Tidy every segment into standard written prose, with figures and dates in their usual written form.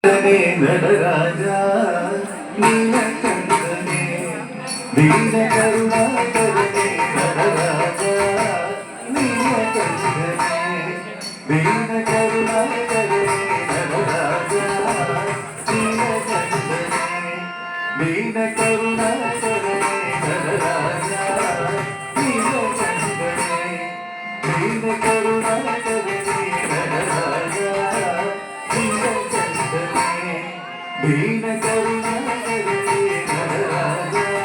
நடராஜா நீலகண்டனே வீர கருணாகரனே நடராஜா நீலகண்டனே வீர கருணாகரனே நடராஜா நீலகண்டனே வீர கருணாகரனே நடராஜா நீலகண்டனே வீர கருணாகரனே நடராஜா दीन करुणा करे नरराजा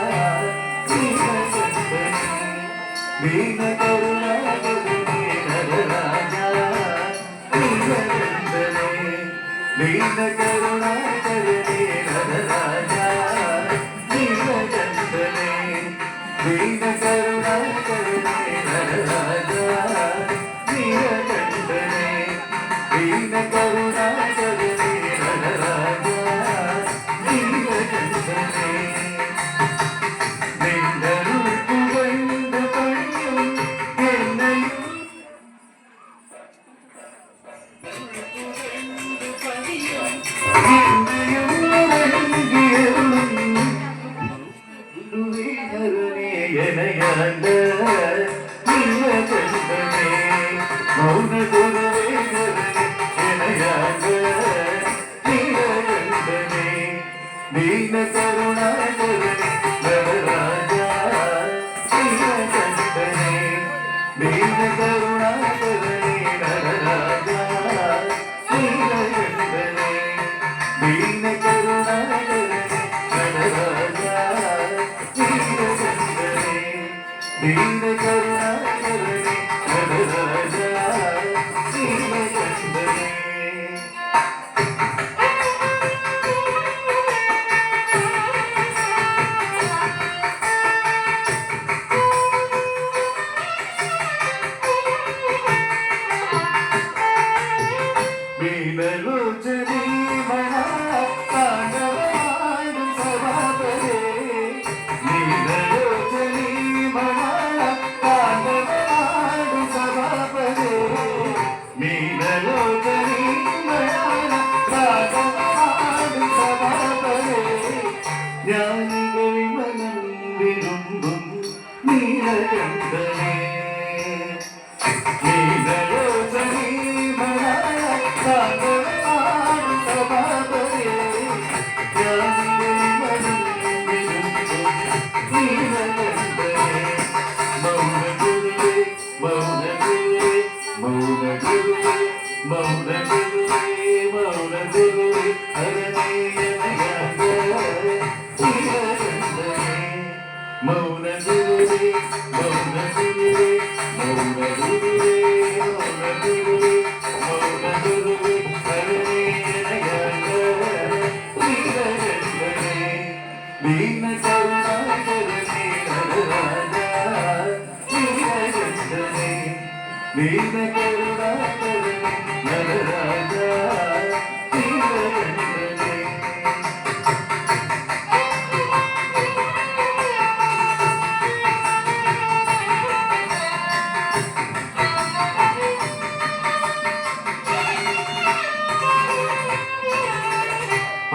दीन करुणा करे नरराजा दीन करुणा करे नरराजा दीन करुणा करे नरराजा दीन करुणा करे दीन करुणा करे नरराजा नीलकंठने दीन करुणा करे नरराजा नीलकंठने दीन करुणा करे नरराजा नीलकंठने दीन करुणा करे नरराजा नीलकंठने मीनलोचनी मना तांडवाडु सभापरे मीनलोचनी मना तांडवाडु सभापरे मीनलोचनी मना तांडवाडु सभापरे ज्ञानिगळ मनं विरुम्बुम नीलकंठने मीनलोचनी दीन करुणा करे नरराजा नीलकंठने दीन करुणा करे नरराजा नीलकंठने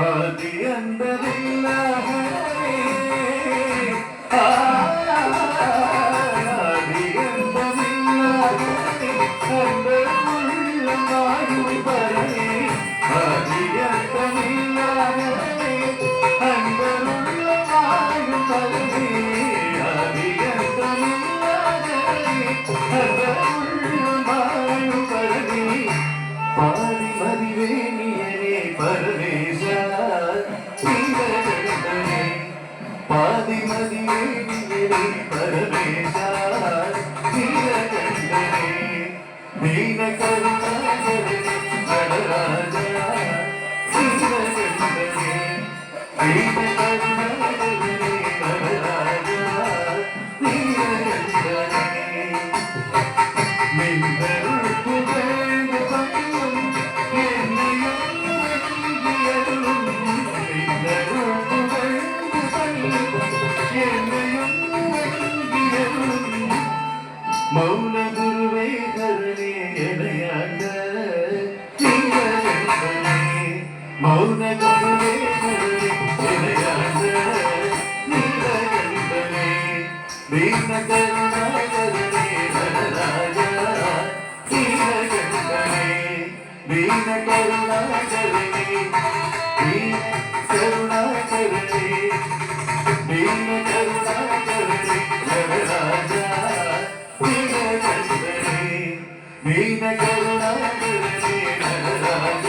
आदि अंदरिल्ला पारी मदिवेनियने परमेशा नीलकंठने पादी मदिवेनियने परमेशा नीलकंठने दीन करुणा करे नरराजा नीलकंठने दीन करुणा करे नरराजा नीलकंठने मौन गुरुवे धरणे மௌன குருவே குருவே இளையாத நீலகண்டனே தீன கருணாகரனே நடராஜா நீலகண்டனே தீன கருணாகரனே கருணாகரனே தீன கருணாகரனே நடராஜா நீலகண்டனே தீன கருணாகரனே நடராஜா